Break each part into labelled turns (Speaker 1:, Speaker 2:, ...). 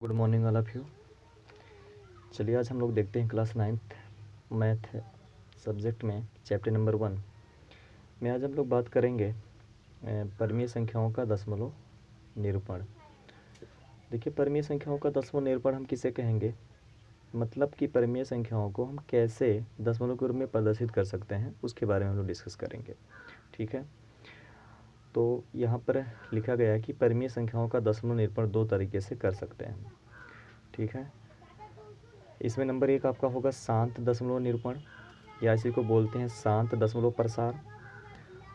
Speaker 1: Good morning all of you. चलिए आज हम लोग देखते हैं क्लास 9th मैथ सब्जेक्ट में चैप्टर नंबर 1 में आज हम लोग बात करेंगे परमीय संख्याओं का दशमलव निरूपण। देखिए, परमीय संख्याओं का दशमलव निरूपण हम किसे कहेंगे, मतलब कि परमीय संख्याओं को हम कैसे दशमलव के रूप में प्रदर्शित कर सकते हैं उसके बारे में हम लोग डिस्कस करेंगे। ठीक है, तो यहाँ पर लिखा गया है कि परमीय संख्याओं का दशमलव निरूपण दो तरीके से कर सकते हैं। ठीक है, इसमें नंबर 1 आपका होगा शांत दशमलव निरूपण, या इसी को बोलते हैं शांत दशमलव प्रसार।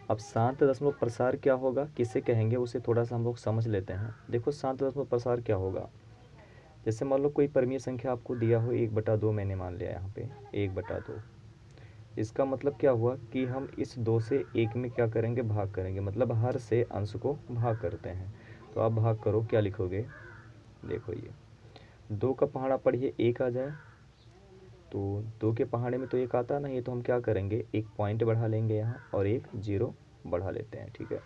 Speaker 1: अब शांत दशमलव प्रसार क्या होगा, किसे कहेंगे, उसे थोड़ा सा हम लोग समझ लेते हैं। देखो, शांत दशमलव प्रसार क्या होगा, जैसे मान लो कोई परमीय संख्या आपको दिया हो 1/2, मैंने मान लिया यहाँ पे 1/2। इसका मतलब क्या हुआ कि हम इस 2 से 1 में क्या करेंगे, भाग करेंगे, मतलब हर से अंश को भाग करते हैं। तो आप भाग करो, क्या लिखोगे, देखो ये 2 का पहाड़ा पढ़िए 1 आ जाए, तो 2 के पहाड़े में तो 1 आता नहीं है, तो हम क्या करेंगे, एक पॉइंट बढ़ा लेंगे यहाँ और एक 0 बढ़ा लेते हैं। ठीक है,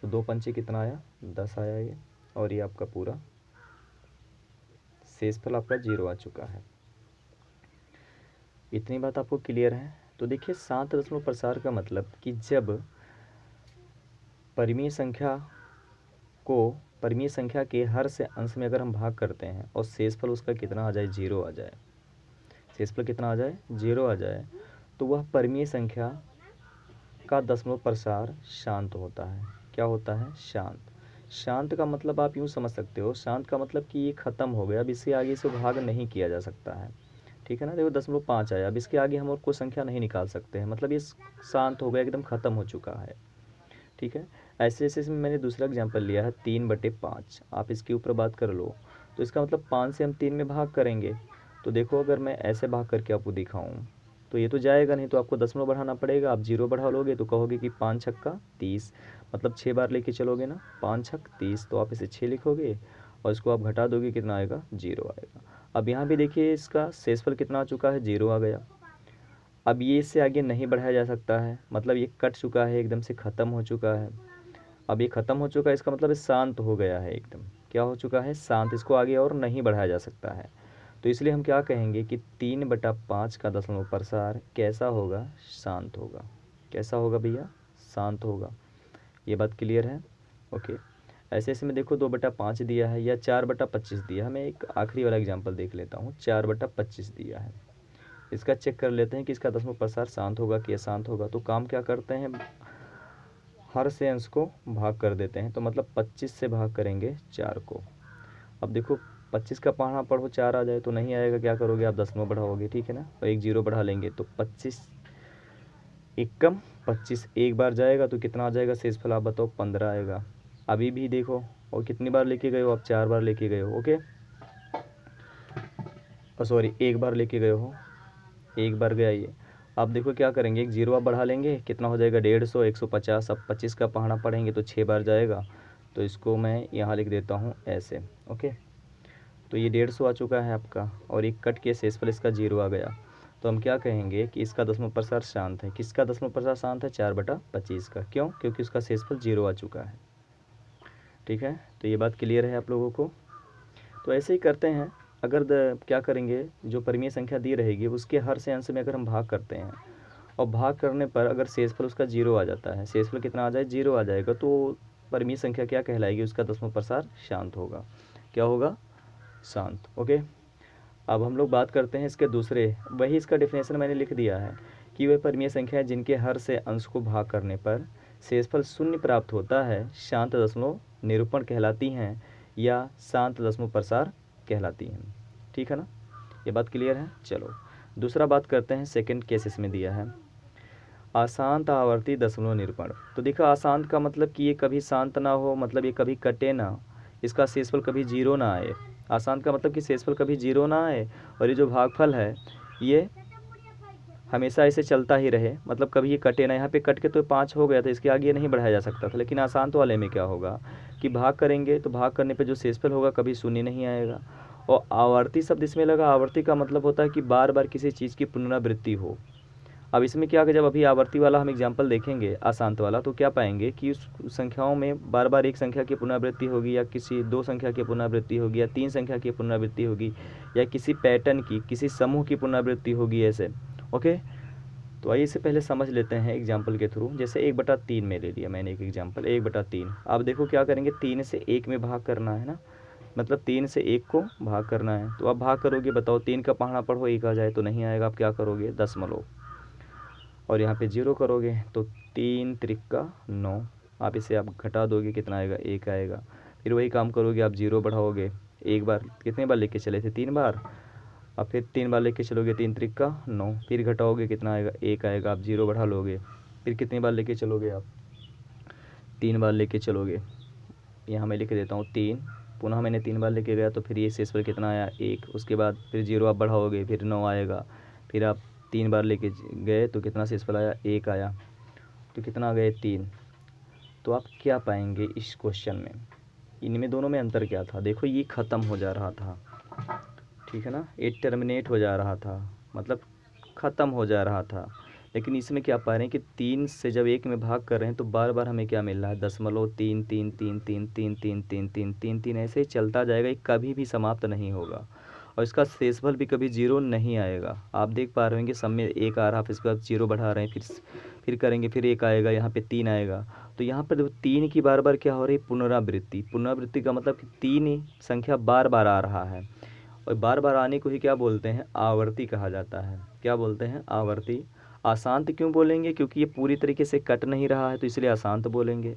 Speaker 1: तो 2 पंचे कितना आया, 10 आया ये, और ये आपका पूरा शेषफल आपका 0 आ चुका है। इतनी बात आपको क्लियर है। तो देखिए, शांत दशमलव प्रसार का मतलब कि जब परमीय संख्या के हर से अंश में अगर हम भाग करते हैं और शेषफल उसका कितना आ जाए, 0 आ जाए, शेषफल कितना आ जाए, 0 आ जाए, तो वह परमीय संख्या का दशमलव प्रसार शांत होता है। क्या होता है, शांत। शांत का मतलब आप यूँ समझ सकते हो, शांत का मतलब कि ये ख़त्म हो गया, अब इससे आगे से भाग नहीं किया जा सकता है। ठीक है ना, देखो 0.5 आया, अब इसके आगे हम और कोई संख्या नहीं निकाल सकते हैं, मतलब ये शांत हो गया, एकदम ख़त्म हो चुका है। ठीक है, ऐसे ऐसे इसमें मैंने दूसरा एग्जाम्पल लिया है 3/5। आप इसके ऊपर बात कर लो, तो इसका मतलब 5 से हम 3 में भाग करेंगे। तो देखो, अगर मैं ऐसे भाग करके आपको दिखाऊं तो ये तो जाएगा नहीं, तो आपको दशमलव बढ़ाना पड़ेगा। आप 0 बढ़ा लोगे तो कहोगे कि 5 छक्का 30, मतलब 6 बार लेके चलोगे ना, 5 छक्क 30, तो आप इसे 6 लिखोगे और इसको आप घटा दोगे, कितना आएगा, 0 आएगा। अब यहाँ भी देखिए, इसका शेषफल कितना आ चुका है, 0 आ गया। अब ये इससे आगे नहीं बढ़ाया जा सकता है, मतलब ये कट चुका है, एकदम से ख़त्म हो चुका है। अब ये ख़त्म हो चुका है, इसका मतलब शांत हो गया है, एकदम क्या हो चुका है, शांत। इसको आगे और नहीं बढ़ाया जा सकता है। तो इसलिए हम क्या कहेंगे कि 3/5 का दशमलव प्रसार कैसा होगा, शांत होगा। कैसा होगा भैया, शांत होगा। ये बात क्लियर है, ओके। ऐसे ऐसे में देखो 2/5 दिया है या 4/25 दिया है। मैं एक आखिरी वाला एग्जाम्पल देख लेता हूँ, 4/25 दिया है। इसका चेक कर लेते हैं कि इसका दशमलव प्रसार शांत होगा कि अशांत होगा। तो काम क्या करते हैं, हर से अंश को भाग कर देते हैं, तो मतलब 25 से भाग करेंगे 4 को। अब देखो, 25 का पहाड़ा पढ़ो 4 आ जाए तो नहीं आएगा, क्या करोगे आप, दशमलव बढ़ाओगे। ठीक है ना, और एक 0 बढ़ा लेंगे, तो 25 एकम 25 एक बार जाएगा तो कितना आ जाएगा शेषफल, आप बताओ, 15 आएगा। अभी भी देखो, और कितनी बार लेके गए हो आप, 4 बार लेके गए हो, ओके, सॉरी, एक बार लेके गए हो, एक बार गया ये। अब देखो क्या करेंगे, एक 0 आप बढ़ा लेंगे, कितना हो जाएगा, 150, 150। अब 25 का पहाड़ा पढ़ेंगे तो 6 बार जाएगा, तो इसको मैं यहाँ लिख देता हूँ ऐसे, ओके। तो ये 150 आ चुका है आपका, और एक कट के शेषफल इसका 0 आ गया। तो हम क्या कहेंगे कि इसका दशमलव प्रसार शांत है। किसका दशमलव प्रसार शांत है, 4/25 का। क्यों, क्योंकि उसका शेषफल 0 आ चुका है। ठीक है, तो ये बात क्लियर है आप लोगों को। तो ऐसे ही करते हैं, अगर क्या करेंगे, जो परमीय संख्या दी रहेगी उसके हर से अंश में अगर हम भाग करते हैं और भाग करने पर अगर शेषफल उसका 0 आ जाता है, शेषफल कितना आ जाए, 0 आ जाएगा, तो परमीय संख्या क्या कहलाएगी, उसका दशमलव प्रसार शांत होगा। क्या होगा, शांत, ओके। अब हम लोग बात करते हैं इसके दूसरे, वही इसका डिफिनेशन मैंने लिख दिया है कि वह परमीय संख्या है जिनके हर से अंश को भाग करने पर शेषफल 0 प्राप्त होता है, शांत दशमलव निरूपण कहलाती हैं या शांत दशमलव प्रसार कहलाती हैं। ठीक है ना, ये बात क्लियर है। चलो दूसरा बात करते हैं, सेकंड केस इसमें दिया है अशांत आवर्ती दशमलव निरूपण। तो देखा, अशांत का मतलब कि ये कभी शांत ना हो, मतलब ये कभी कटे ना, इसका शेषफल कभी 0 ना आए। अशांत का मतलब कि शेषफल कभी 0 ना आए, और ये जो भागफल है ये हमेशा ऐसे चलता ही रहे, मतलब कभी ये कटे ना। यहाँ पे कट के तो 5 हो गया था, इसके आगे नहीं बढ़ाया जा सकता था। लेकिन अशांत वाले में क्या होगा कि भाग करेंगे तो भाग करने पे जो शेषफल होगा कभी 0 नहीं आएगा। और आवर्ती शब्द इसमें लगा, आवर्ती का मतलब होता है कि बार बार किसी चीज़ की पुनरावृत्ति हो। अब इसमें क्या, जब अभी आवर्ती वाला हम एग्जाम्पल देखेंगे अशांत वाला, तो क्या पाएंगे कि उस संख्याओं में बार बार एक संख्या की पुनरावृत्ति होगी, या किसी दो संख्या की पुनरावृत्ति होगी, या तीन संख्या की पुनरावृत्ति होगी, या किसी पैटर्न की, किसी समूह की पुनरावृत्ति होगी, ऐसे। ओके, तो आइए इससे पहले समझ लेते हैं एग्जाम्पल के थ्रू। जैसे 1/3 में ले लिया मैंने एक एग्जाम्पल, 1/3। आप देखो क्या करेंगे, 3 से 1 में भाग करना है ना, मतलब 3 से 1 को भाग करना है। तो आप भाग करोगे, बताओ 3 का पहाड़ा पढ़ो 1 आ जाए तो नहीं आएगा। आप क्या करोगे, दशमलव, और यहाँ पे 0 करोगे तो 3 त्रिका 9। आप इसे आप घटा दोगे, कितना आएगा, 1 आएगा। फिर वही काम करोगे, आप 0 बढ़ाओगे, एक बार कितने बार लेके चले थे, 3 बार। अब फिर 3 बार लेके चलोगे, 3 त्रिका 9, फिर घटाओगे, कितना आएगा, 1 आएगा। आप 0 बढ़ा लोगे, फिर कितनी बार लेके चलोगे, आप 3 बार लेके चलोगे। यहाँ मैं लिख देता हूँ 3, पुनः मैंने 3 बार लेके गया तो फिर ये शेष पर कितना आया, 1। उसके बाद फिर 0 आप बढ़ाओगे, फिर 9 आएगा। फिर आप 3 बार लेके गए तो कितना शेषफल आया, 1 आया। तो कितना आ गए, 3। तो आप क्या पाएंगे इस क्वेश्चन में, इनमें दोनों में अंतर क्या था, देखो ये ख़त्म हो जा रहा था, ठीक है ना, ये टर्मिनेट हो जा रहा था, मतलब ख़त्म हो जा रहा था। लेकिन इसमें क्या पा रहे हैं कि 3 से जब 1 में भाग कर रहे हैं तो बार बार हमें क्या मिल रहा है, दशमलव, 3 3 3 3 3 3 3 3 3 3, ऐसे ही चलता जाएगा, ये कभी भी समाप्त नहीं होगा। और इसका शेषफल भी कभी 0 नहीं आएगा। आप देख पा रहे होंगे सब में 1 आ रहा, फिर इसके बाद 0 बढ़ा रहे हैं, फिर करेंगे, फिर 1 आएगा, यहाँ पे 3 आएगा। तो यहाँ पर 3 की बार बार क्या हो रही है, पुनरावृत्ति। पुनरावृत्ति का मतलब कि 3 संख्या बार बार आ रहा है, और बार बार आने को ही क्या बोलते हैं, आवर्ती कहा जाता है। क्या बोलते हैं, आवर्ती। अशांत क्यों बोलेंगे, क्योंकि ये पूरी तरीके से कट नहीं रहा है तो इसलिए अशांत बोलेंगे,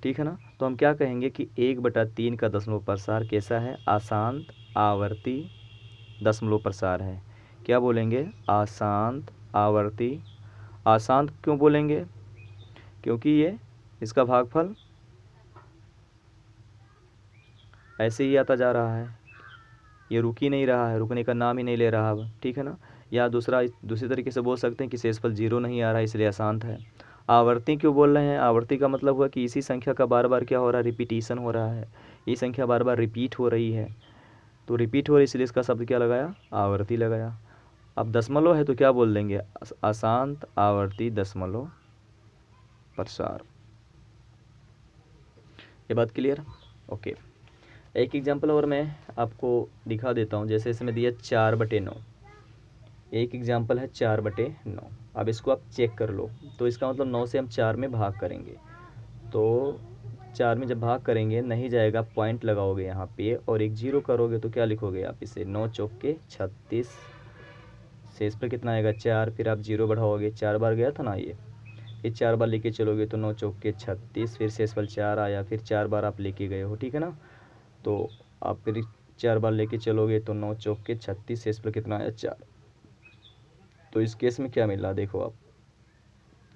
Speaker 1: ठीक है ना। तो हम क्या कहेंगे कि 1/3 का दशमलव प्रसार कैसा है, अशांत आवर्ती दशमलव प्रसार है। क्या बोलेंगे, अशांत आवर्ती। अशांत क्यों बोलेंगे, क्योंकि ये इसका भागफल ऐसे ही आता जा रहा है, ये रुक ही नहीं रहा है, रुकने का नाम ही नहीं ले रहा अब, ठीक है ना। या दूसरी तरीके से बोल सकते हैं कि शेषफल 0 नहीं आ रहा है, इसलिए अशांत है। आवर्ती क्यों बोल रहे हैं, आवर्ती का मतलब हुआ कि इसी संख्या का बार बार क्या हो रहा है, रिपीटिशन हो रहा है, ये संख्या बार बार रिपीट हो रही है, तो रिपीट हो रही है इसलिए इसका शब्द क्या लगाया, आवर्ती लगाया। अब दशमलव है तो क्या बोल देंगे, अशांत आवर्ती दशमलव प्रसार। ये बात क्लियर, ओके। एक एग्जाम्पल और मैं आपको दिखा देता हूँ। जैसे इसमें दिया 4/9, एक एग्जाम्पल है 4/9। अब इसको आप चेक कर लो, तो इसका मतलब 9 से हम 4 में भाग करेंगे, तो 4 में जब भाग करेंगे नहीं जाएगा, पॉइंट लगाओगे यहाँ पे और एक 0 करोगे तो क्या लिखोगे आप इसे, 9 चौके 36, शेष पर कितना आएगा, 4। फिर आप 0 बढ़ाओगे, 4 बार गया था ना ये, फिर 4 बार लेके चलोगे तो 9 चौके 36, फिर शेषफल 4 आया, फिर 4 बार आप लेके गए हो, ठीक है ना। तो आप फिर 4 बार लेके चलोगे तो 9 चौके 36, शेष पर कितना आया, 4। तो इस केस में क्या मिला, देखो आप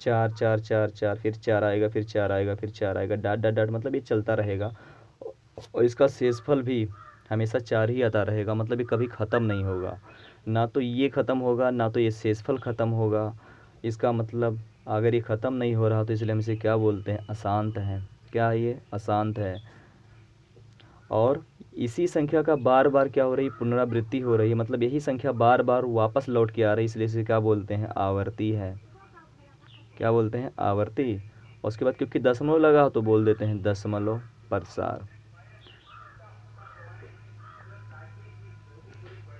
Speaker 1: 4 4 4 4, फिर 4 आएगा, फिर 4 आएगा, फिर 4 आएगा, डॉट डॉट डॉट, मतलब ये चलता रहेगा। और इसका शेषफल भी हमेशा 4 ही आता रहेगा, मतलब ये कभी ख़त्म नहीं होगा, ना तो ये ख़त्म होगा ना तो ये शेषफल ख़त्म होगा। इसका मतलब अगर ये ख़त्म नहीं हो रहा तो इसलिए हम इसे क्या बोलते हैं, अशांत है। क्या ये, अशांत है। और इसी संख्या का बार बार क्या हो रही है, पुनरावृत्ति हो रही है, मतलब यही संख्या बार बार वापस लौट के आ रही है, इसलिए इसे क्या बोलते हैं, आवर्ती है। क्या बोलते हैं, आवर्ती। और उसके बाद क्योंकि दशमलव लगा तो बोल देते हैं दशमलव प्रसार।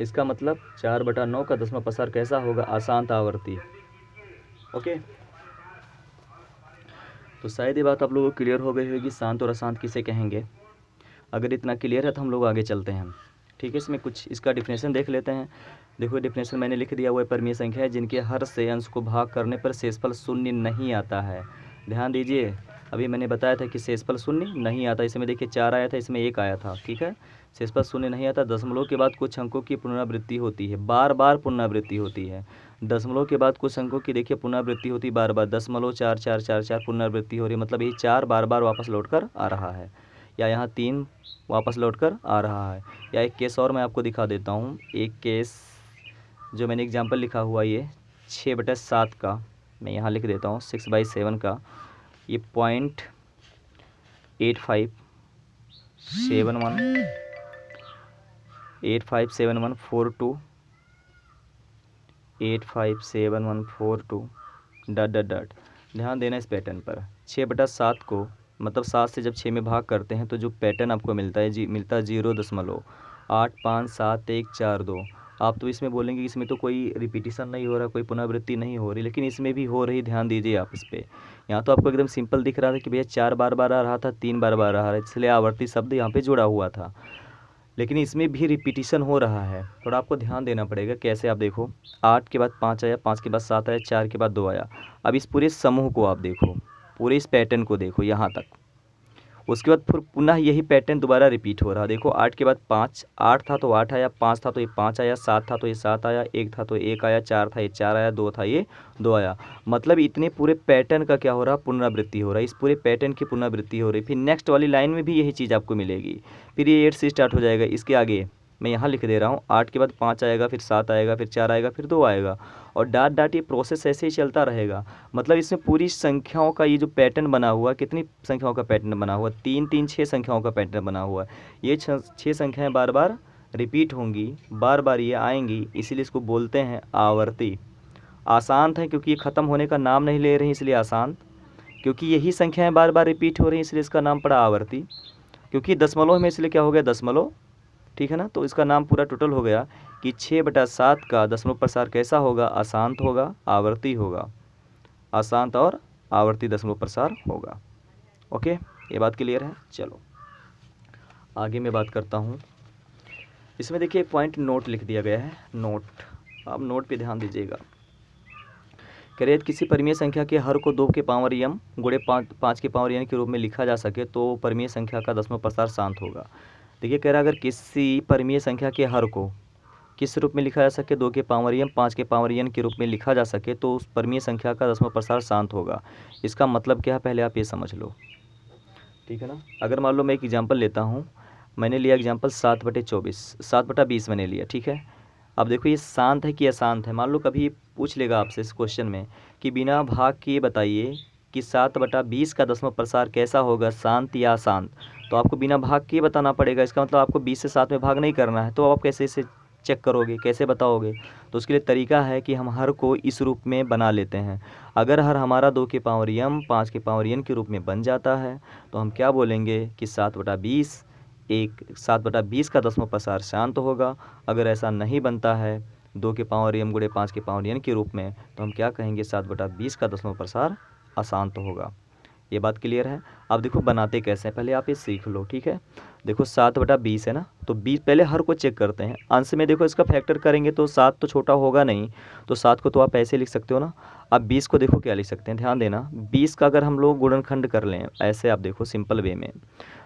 Speaker 1: इसका मतलब 4/9 का दशमलव प्रसार कैसा होगा, अशांत आवर्ती। ओके, तो शायद ये बात आप लोगों को क्लियर हो गई होगी, शांत और अशांत किसे कहेंगे। अगर इतना क्लियर है तो हम लोग आगे चलते हैं, ठीक है। इसमें कुछ इसका डिफिनेशन देख लेते हैं। देखो डिफिनेशन मैंने लिख दिया, वो परिमेय संख्या है जिनके हर से अंश को भाग करने पर शेषफल 0 नहीं आता है। ध्यान दीजिए, अभी मैंने बताया था कि शेषफल 0 नहीं आता, इसमें देखिए 4 आया था, इसमें 1 आया था, ठीक है। शेषफल 0 नहीं आता। दशमलव के बाद कुछ अंकों की पुनरावृत्ति होती है, बार बार पुनरावृत्ति होती है। दशमलव के बाद कुछ अंकों की देखिए पुनरावृत्ति होती है बार बार, 0.4 पुनरावृत्ति हो रही है, मतलब ये 4 बार बार वापस लौट कर आ रहा है, या यहाँ 3 वापस लौटकर आ रहा है। या एक केस और मैं आपको दिखा देता हूँ। एक केस जो मैंने एग्जांपल लिखा हुआ, ये 6/7 का मैं यहाँ लिख देता हूँ, 6/7 का, ये 0.8571 857142 85714 डॉट डॉट डॉट। ध्यान देना इस पैटर्न पर। 6/7 को मतलब 7 से जब 6 में भाग करते हैं तो जो पैटर्न आपको मिलता है मिलता है 0.85714 आप तो इसमें बोलेंगे इसमें तो कोई रिपीटिशन नहीं हो रहा, कोई पुनरावृत्ति नहीं हो रही, लेकिन इसमें भी हो रही। ध्यान दीजिए आप इस पर। यहाँ तो आपको एकदम सिंपल दिख रहा था कि भैया 4 बार बार आ रहा था, 3 बार बार आ रहा है, इसलिए आवर्ती शब्द यहाँ पे जुड़ा हुआ था, लेकिन इसमें भी रिपीटिशन हो रहा है। थोड़ा आपको ध्यान देना पड़ेगा। कैसे, आप देखो 8 के बाद 5 आया, 5 के बाद 7 आया, 4 के बाद 2 आया। अब इस पूरे समूह को आप देखो, पूरे इस पैटर्न को देखो यहाँ तक। उसके बाद फिर पुनः यही पैटर्न दोबारा रिपीट हो रहा है। देखो 8 के बाद 5, 8 था तो 8 आया, 5 था तो ये 5 आया, 7 था तो ये 7 आया, 1 था तो 1 आया, 4 था ये 4 आया, 2 था ये 2 आया। मतलब इतने पूरे पैटर्न का क्या हो रहा है, पुनरावृत्ति हो रहा है। इस पूरे पैटर्न की पुनरावृत्ति हो रही है। फिर नेक्स्ट वाली लाइन में भी यही चीज़ आपको मिलेगी। फिर ये 8 से स्टार्ट हो जाएगा। इसके आगे मैं यहाँ लिख दे रहा हूँ, 8 के बाद 5 आएगा, फिर 7 आएगा, फिर 4 आएगा, फिर 2 आएगा, और डाट डाट ये प्रोसेस ऐसे ही चलता रहेगा। मतलब इसमें पूरी संख्याओं का ये जो पैटर्न बना हुआ, कितनी संख्याओं का पैटर्न बना हुआ, 3 3 6 संख्याओं का पैटर्न बना हुआ है। ये 6 संख्याएं बार बार रिपीट होंगी, बार बार ये आएंगी, इसीलिए इसको बोलते हैं आवर्ती। आशांत है क्योंकि ये ख़त्म होने का नाम नहीं ले रही, इसलिए आशांत। क्योंकि यही संख्याएँ बार बार रिपीट हो रही, इसलिए इसका नाम पड़ा आवर्ती। क्योंकि दशमलव में, इसलिए क्या हो गया, दशमलव। ठीक है ना। तो इसका नाम पूरा टोटल हो गया कि 6/7 का दशमलव प्रसार कैसा होगा, अशांत होगा, आवर्ती होगा। अशांत और आवर्ती दशमलव प्रसार होगा। ओके, ये बात क्लियर है। चलो आगे मैं बात करता हूँ। इसमें देखिए एक पॉइंट नोट लिख दिया गया है, नोट। आप नोट पे ध्यान दीजिएगा। कह रहे किसी परिमेय संख्या के हर को 2 के पावर यम गुणे 5 के पावर एन के रूप में लिखा जा सके तो परिमेय संख्या का दशमलव प्रसार शांत होगा। देखिए कह रहा है अगर किसी परिमेय संख्या के हर को किस रूप में लिखा जा सके, 2 के पावर एम 5 के पावर एन के रूप में लिखा जा सके तो उस परिमेय संख्या का दशमलव प्रसार शांत होगा। इसका मतलब क्या है, पहले आप ये समझ लो। ठीक है ना। अगर मान लो मैं एक एग्जांपल लेता हूँ, मैंने लिया एग्जांपल 7/20 मैंने लिया। ठीक है। अब देखो ये शांत है कि अशांत है। मान लो कभी पूछ लेगा आपसे इस क्वेश्चन में कि बिना भाग किए बताइए कि 7/20 का दशमलव प्रसार कैसा होगा, शांत या अशांत। तो आपको बिना भाग किए बताना पड़ेगा। इसका मतलब आपको 20 से 7 में भाग नहीं करना है। तो आप कैसे इसे चेक करोगे, कैसे बताओगे? तो उसके लिए तरीका है कि हम हर को इस रूप में बना लेते हैं। अगर हर हमारा 2 के पावर यम 5 के पावर एन के रूप में बन जाता है तो हम क्या बोलेंगे कि 7/20 का दशमलव प्रसार शांत होगा। अगर ऐसा नहीं बनता है 2 के पावर एम गुणे 5 के पावर एन के रूप में, तो हम क्या कहेंगे, 7/20 का दशमलव प्रसार अशांत होगा। ये बात क्लियर है। अब देखो बनाते कैसे हैं, पहले आप ये सीख लो। ठीक है। देखो 7/20 है ना, तो 20 पहले हर को चेक करते हैं। अंश में देखो इसका फैक्टर करेंगे तो 7 तो छोटा होगा नहीं, तो 7 को तो आप ऐसे लिख सकते हो ना। अब 20 को देखो क्या लिख सकते हैं, ध्यान देना। 20 का अगर हम लोग गुणनखंड कर लें ऐसे, आप देखो सिंपल वे में,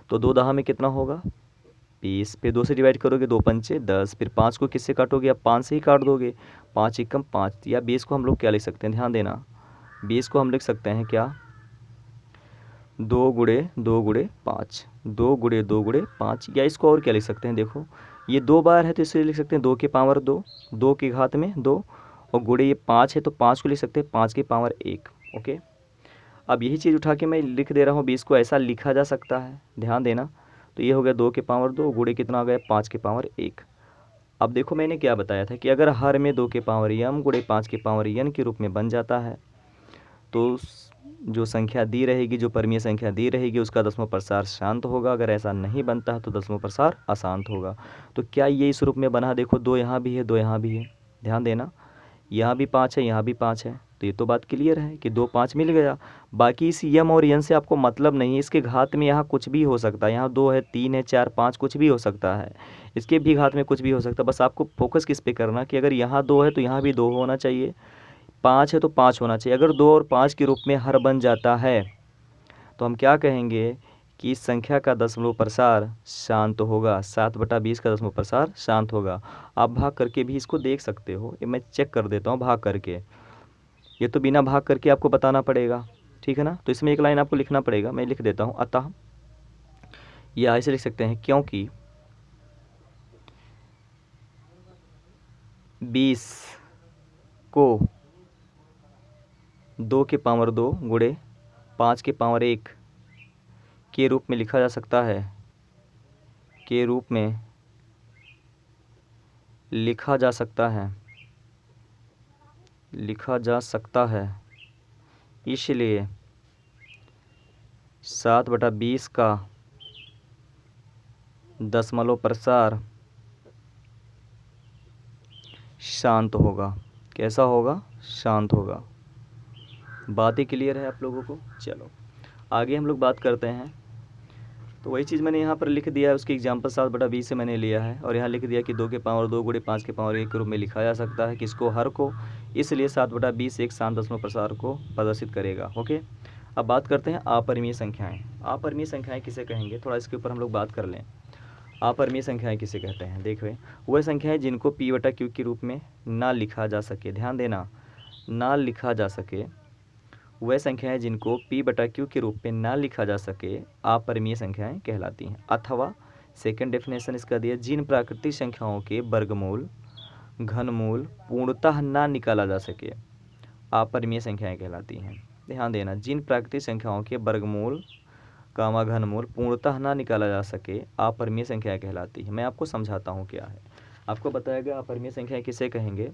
Speaker 1: तो 2 दहा में कितना होगा 20, फिर 2 से डिवाइड करोगे 2 पंचे 10, फिर 5 को किससे काटोगे, आप 5 से ही काट दोगे, 5 एकम 5। या 20 को हम लोग क्या लिख सकते हैं, ध्यान देना, 20 को हम लिख सकते हैं क्या, 2 गुणे 2 गुणे 5, 2 गुणे 2 गुणे 5। या इसको और क्या लिख सकते हैं, देखो ये 2 बार है तो इसे लिख सकते हैं 2 के पावर 2, 2 की घात में 2, और गुणे ये 5 है तो 5 को लिख सकते हैं 5 के पावर 1। ओके। अब यही चीज़ उठा के मैं लिख दे रहा हूँ, 20 को ऐसा लिखा जा सकता है, ध्यान देना। तो ये हो गया 2 के पावर 2 गुणे कितना आ गया 5 के पावर 1। अब देखो मैंने क्या बताया था कि अगर हर में 2 के पावर यम गुणे 5 के पावर एन के रूप में बन जाता है तो जो संख्या दी रहेगी, जो परिमेय संख्या दी रहेगी, उसका दशमलव प्रसार शांत होगा। अगर ऐसा नहीं बनता है तो दशमलव प्रसार अशांत होगा। तो क्या ये इस रूप में बना, देखो 2 यहाँ भी है 2 यहाँ भी है, ध्यान देना, यहाँ भी 5 है यहाँ भी 5 है। तो ये तो बात क्लियर है कि 2 5 मिल गया। बाकी इस यम और एन से आपको मतलब नहीं है, इसके घात में यहाँ कुछ भी हो सकता है, यहाँ 2 है 3 है 4 5 कुछ भी हो सकता है, इसके भी घात में कुछ भी हो सकता है। बस आपको फोकस किस पे करना कि अगर यहाँ 2 है तो यहाँ भी 2 होना चाहिए, 5 है तो 5 होना चाहिए। अगर 2 और 5 के रूप में हर बन जाता है तो हम क्या कहेंगे कि इस संख्या का दशमलव प्रसार शांत होगा, 7/20 का दशमलव प्रसार शांत होगा। आप भाग करके भी इसको देख सकते हो, ये मैं चेक कर देता हूँ भाग करके, ये तो बिना भाग करके आपको बताना पड़ेगा। ठीक है ना। तो इसमें एक लाइन आपको लिखना पड़ेगा, मैं लिख देता हूँ, अतः या ऐसे लिख सकते हैं क्योंकि 20 को 2 के पावर 2 गुणे 5 के पावर 1 के रूप में लिखा जा सकता है, के रूप में लिखा जा सकता है। लिखा जा सकता है, इसलिए 7/20 का दशमलव प्रसार शांत होगा। कैसा होगा? शांत होगा। बात ही क्लियर है आप लोगों को? चलो आगे हम लोग बात करते हैं। तो वही चीज़ मैंने यहाँ पर लिख दिया है, उसकी एग्जाम्पल 7/20 से मैंने लिया है और यहाँ लिख दिया कि 2 के पावर 2 गुणे 5 के पावर 1 के रूप में लिखा जा सकता है। किसको? हर को। इसलिए 7/20 एक शांत दशमलव प्रसार को प्रदर्शित करेगा। ओके, अब बात करते हैं अपरिमेय संख्याएं। अपरिमेय संख्याएं किसे कहेंगे, थोड़ा इसके ऊपर हम लोग बात कर लें। अपरिमेय संख्याएं किसे कहते हैं? देखिए, वह संख्याएं जिनको P/Q के रूप में ना लिखा जा सके। ध्यान देना, ना लिखा जा सके। वह संख्याएं जिनको P/Q के रूप में ना लिखा जा सके अपरिमेय संख्याएं कहलाती हैं। अथवा सेकंड डेफिनेशन इसका दिया, जिन प्राकृतिक संख्याओं के वर्गमूल घनमूल पूर्णतः ना निकाला जा सके अपरिमेय संख्याएं कहलाती हैं। ध्यान देना, जिन प्राकृतिक संख्याओं के वर्गमूल घनमूल पूर्णतः ना निकाला जा सके अपरिमेय संख्याएं कहलाती है। मैं आपको समझाता हूँ क्या है। आपको बताया गया अपरिमेय संख्याएं किसे कहेंगे,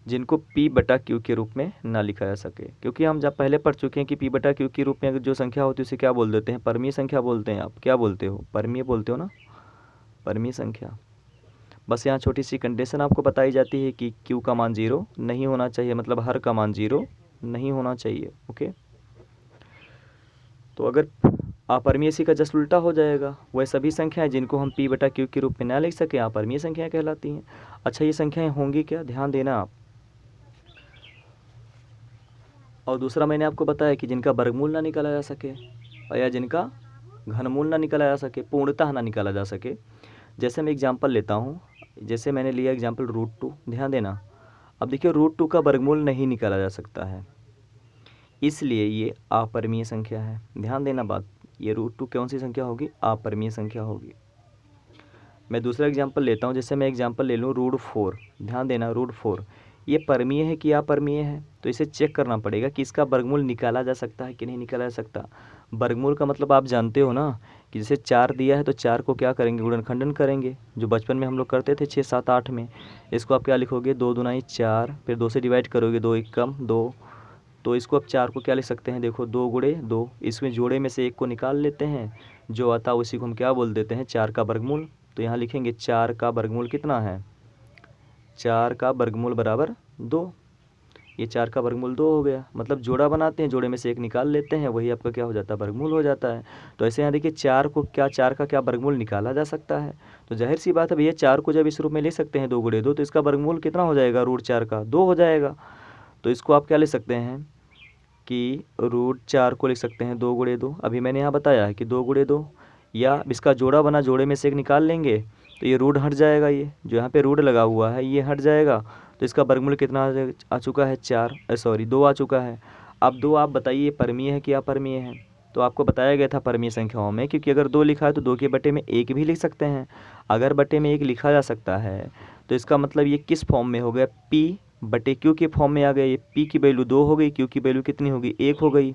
Speaker 1: जिनको P/Q के रूप में ना लिखा जा सके। क्योंकि हम जब पहले पढ़ चुके हैं कि P/Q के रूप में अगर जो संख्या होती है उसे क्या बोल देते हैं? परमीय संख्या बोलते हैं। आप क्या बोलते हो? परमीय बोलते हो ना, परमीय संख्या। बस यहाँ छोटी सी कंडीशन आपको बताई जाती है कि Q का मान 0 नहीं होना चाहिए, मतलब हर का मान 0 नहीं होना चाहिए। ओके, तो अगर अपरिमेय इसी का जस्ट उल्टा हो जाएगा। वह सभी संख्याएं जिनको हम P/Q के रूप में ना लिख सके अपरिमेय संख्याएं कहलाती हैं। अच्छा, ये संख्याएं होंगी क्या? ध्यान देना आप। और दूसरा मैंने आपको बताया कि जिनका वर्गमूल ना निकाला जा सके या जिनका घनमूल ना निकाला जा सके, पूर्णतः ना निकाला जा सके। जैसे मैं एग्जांपल लेता हूँ, जैसे मैंने लिया एग्जांपल √2। ध्यान देना, अब देखिए √2 का वर्गमूल नहीं निकाला जा सकता है, इसलिए ये अपरिमेय संख्या है। ध्यान देना बात, ये √2 कौन सी संख्या होगी? अपरिमेय संख्या होगी। मैं दूसरा एग्जांपल लेता हूँ, जैसे मैं एग्जांपल ले लूँ √4। ध्यान देना, √4 ये परमीय है कि अपरिमेय है, तो इसे चेक करना पड़ेगा कि इसका वर्गमूल निकाला जा सकता है कि नहीं निकाला जा सकता। वर्गमूल का मतलब आप जानते हो ना कि जैसे 4 दिया है तो 4 को क्या करेंगे? गुणनखंडन करेंगे, जो बचपन में हम लोग करते थे 6, 7, 8 में। इसको आप क्या लिखोगे? 2 दूनाई 4, फिर 2 से डिवाइड करोगे, 2 एकम 2। तो इसको आप 4 को क्या लिख सकते हैं? देखो 2 गुणे 2, इसमें जोड़े में से एक को निकाल लेते हैं, जो आता है उसी को हम क्या बोल देते हैं? 4 का वर्गमूल। तो यहाँ लिखेंगे 4 का वर्गमूल कितना है? 4 का वर्गमूल बराबर 2। ये 4 का वर्गमूल 2 हो गया, मतलब जोड़ा बनाते हैं, जोड़े में से एक निकाल लेते हैं, वही आपका क्या हो जाता है? वर्गमूल हो जाता है। तो ऐसे यहाँ देखिए 4 को क्या, 4 का क्या वर्गमूल निकाला जा सकता है। तो जाहिर सी बात है भैया 4 को जब इस रूप में ले सकते हैं 2 गुणे 2, तो इसका वर्गमूल कितना हो जाएगा? √4 का 2 हो जाएगा। तो इसको आप क्या ले सकते हैं कि √4 को लिख सकते हैं 2 गुणे 2। अभी मैंने यहाँ बताया है कि 2 गुणे 2, या इसका जोड़ा बना, जोड़े में से एक निकाल लेंगे तो ये रूट हट जाएगा, ये जो यहाँ पे रूट लगा हुआ है ये हट जाएगा। तो इसका वर्गमूल कितना आ चुका है? 2 आ चुका है। अब 2 आप बताइए परमीय है कि अपरिमेय है? तो आपको बताया गया था परमीय संख्याओं में, क्योंकि अगर 2 लिखा है तो 2 के बटे में 1 भी लिख सकते हैं। अगर बटे में 1 लिखा जा सकता है तो इसका मतलब ये किस फॉर्म में हो गया? P/Q के फॉर्म में आ गया। ये P की वैल्यू 2 हो गई, Q की वैल्यू कितनी होगी? 1 हो गई।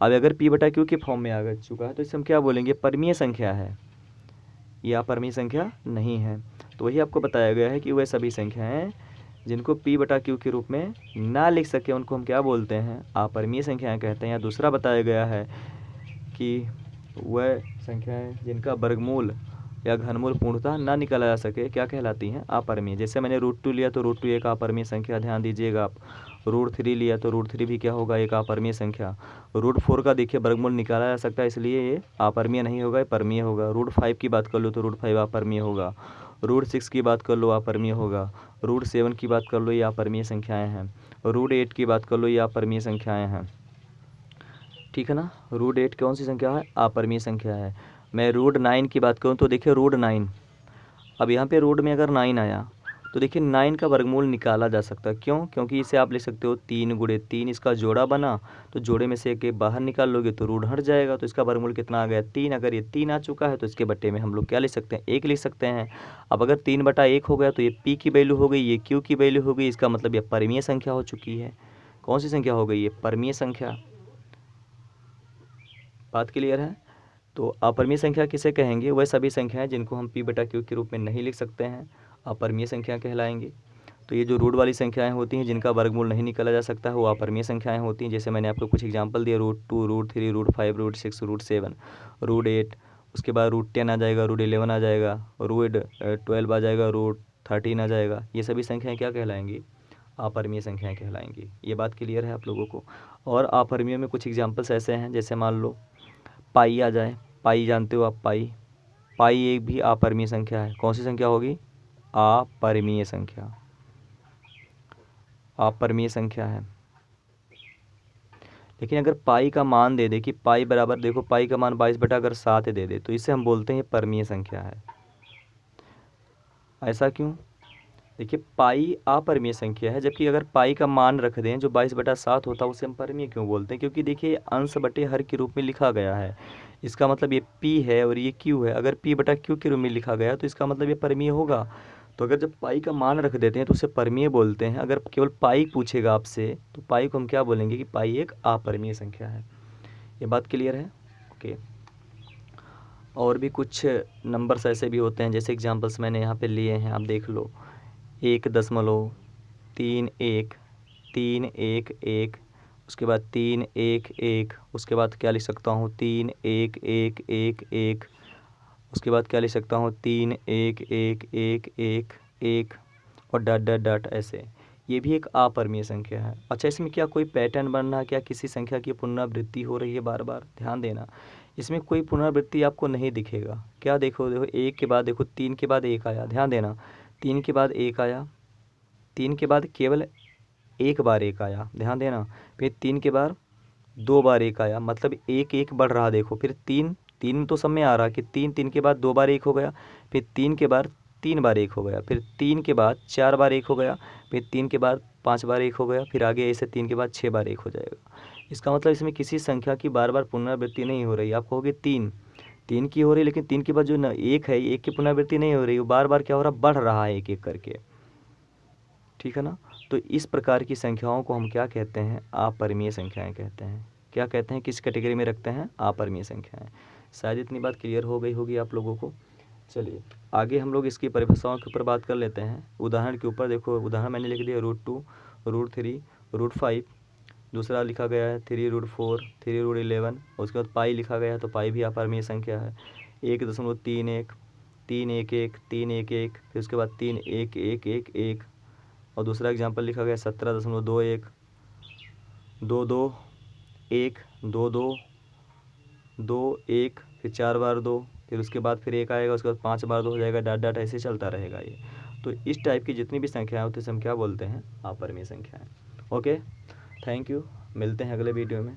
Speaker 1: अब अगर P/Q के फॉर्म में आ चुका है तो इसे हम क्या बोलेंगे? परमीय संख्या है या अपरिमेय संख्या नहीं है। तो वही आपको बताया गया है कि वह सभी संख्याएं जिनको P/Q के रूप में ना लिख सके उनको हम क्या बोलते हैं? अपरिमेय संख्याएं कहते हैं। या दूसरा बताया गया है कि वह संख्याएं जिनका वर्गमूल या घनमूल पूर्णतः ना निकाला जा सके क्या कहलाती हैं? अपरिमेय। जैसे मैंने √2 लिया तो √2 एक अपरिमेय संख्या, ध्यान दीजिएगा आप। √3 लिया तो √3 भी क्या होगा? एक अपरिमेय संख्या। √4 का देखिए वर्गमूल निकाला जा सकता है, इसलिए ये अपरिमेय नहीं होगा, ये परमीय होगा। √5 की बात कर लो तो √5 अपरिमेय होगा। √6 की बात कर लो अपरिमेय होगा। √7 की बात कर लो, ये अपरिमेय संख्याएँ हैं। √8 की बात कर लो, ये अपरिमेय संख्याएँ हैं। ठीक है ना? √8 कौन सी संख्या है? अपरिमेय संख्या है। मैं √9 की बात करूँ तो देखिए √9, अब यहाँ पे रूट में अगर 9 आया तो देखिए 9 का वर्गमूल निकाला जा सकता है। क्यों? क्योंकि इसे आप लिख सकते हो 3 गुणे 3, इसका जोड़ा बना तो जोड़े में से एक बाहर निकाल लोगे तो रूट हट जाएगा। तो इसका वर्गमूल कितना आ गया? 3। अगर ये 3 आ चुका है तो इसके बट्टे में हम लोग क्या लिख सकते हैं? 1 लिख सकते हैं। अब अगर 3/1 हो गया तो ये P की वैल्यू हो गई, ये Q की वैल्यू हो गई, इसका मतलब ये परमीय संख्या हो चुकी है। कौन सी संख्या हो गई? ये परमीय संख्या। बात क्लियर है? तो अपरिमेय संख्या किसे कहेंगे? वह सभी संख्याएं जिनको हम P/Q के रूप में नहीं लिख सकते हैं, अपरिमेय संख्या कहलाएंगी। तो ये जो रूट वाली संख्याएं होती हैं जिनका वर्गमूल नहीं निकाला जा सकता है वो अपरिमेय संख्याएं होती हैं। जैसे मैंने आपको कुछ एग्जांपल दिया, √2, √3, √5, √6, √7, √8, उसके बाद √10 आ जाएगा, √11 आ जाएगा, √12 आ जाएगा, √13 आ जाएगा। ये सभी संख्याएँ क्या कहलाएंगी? अपरिमेय संख्याएँ कहलाएंगी। ये बात क्लियर है आप लोगों को। और अपरिमेय में कुछ एग्जाम्पल्स ऐसे हैं, जैसे मान लो पाई आ जाए। पाई जानते हो आप? पाई एक भी अपरिमेय संख्या है। कौन सी संख्या होगी? अपरिमेय संख्या, अपरिमेय संख्या है। लेकिन अगर पाई का मान दे दे कि पाई बराबर, देखो पाई का मान 22/7 दे दे, तो इसे हम बोलते हैं परिमेय संख्या है। ऐसा क्यों? देखिए पाई अपरिमेय संख्या है, जबकि अगर पाई का मान रख दें जो 22/7 होता है उसे हम परिमेय क्यों बोलते हैं? क्योंकि देखिए अंश बटे हर के रूप में लिखा गया है। इसका मतलब ये p है और ये q है। अगर p/q के रूप में लिखा गया तो इसका मतलब ये परिमेय होगा। तो अगर जब पाई का मान रख देते हैं तो उसे परिमेय बोलते हैं। अगर केवल पाई पूछेगा आपसे तो पाई को हम क्या बोलेंगे कि पाई एक अपरिमेय संख्या है। ये बात क्लियर है? ओके। और भी कुछ नंबर्स ऐसे भी होते हैं, जैसे एग्जांपल्स मैंने यहाँ पे लिए हैं, आप देख लो। 1.311311, उसके बाद 311, उसके बाद क्या लिख सकता हूँ 31111, उसके बाद क्या लिख सकता हूँ 31111 और डॉट डॉट डॉट ऐसे। ये भी एक अपरिमेय संख्या है। अच्छा, इसमें क्या कोई पैटर्न बन रहा है? क्या किसी संख्या की पुनरावृत्ति हो रही है बार बार? ध्यान देना, इसमें कोई पुनरावृत्ति आपको नहीं दिखेगा। क्या देखो, देखो एक के बाद देखो 3 के बाद 1 आया, ध्यान देना, 3 के बाद 1 आया, 3 के बाद केवल एक बार 1 आया, ध्यान देना, फिर 3 के बाद 2 बार 1 आया, मतलब 1 1 बढ़ रहा। देखो फिर 3 तो सब में आ रहा कि 3 के बाद 2 बार 1 हो गया, फिर 3 के बाद 3 बार 1 हो गया, फिर 3 के बाद 4 बार 1 हो गया, फिर 3 के बाद 5 बार 1 हो गया, फिर आगे ऐसे 3 के बाद 6 बार 1 हो जाएगा। इसका मतलब इसमें किसी संख्या की बार बार पुनरावृत्ति नहीं हो रही। आप कहोगे 3 की हो रही, लेकिन 3 के बाद जो 1 है, 1 की पुनरावृत्ति नहीं हो रही, वो बार बार क्या हो रहा, बढ़ रहा है एक एक करके। ठीक है ना? तो इस प्रकार की संख्याओं को हम क्या कहते हैं? अपरिमेय संख्याएं कहते हैं। क्या कहते हैं? किस कैटेगरी में रखते हैं? अपरिमेय संख्याएं। शायद इतनी बात क्लियर हो गई होगी आप लोगों को। चलिए आगे हम लोग इसकी परिभाषाओं के ऊपर बात कर लेते हैं। उदाहरण के ऊपर देखो, उदाहरण मैंने लिख दिया √2, √3, √5, दूसरा लिखा गया है 3√4, 3√11, उसके बाद पाई लिखा गया है, तो पाई भी अपरिमेय संख्या है। 1.31, 311, 311, फिर उसके बाद 31111, और दूसरा एग्जाम्पल लिखा गया 17.21, 221, 2221, फिर 4 बार 2, फिर उसके बाद फिर 1 आएगा, उसके बाद 5 बार 2 हो जाएगा, डॉट डॉट ऐसे चलता रहेगा ये। तो इस टाइप की जितनी भी संख्याएं होती हैं हम क्या बोलते हैं? अपरिमेय संख्याएं। ओके, थैंक यू, मिलते हैं अगले वीडियो में।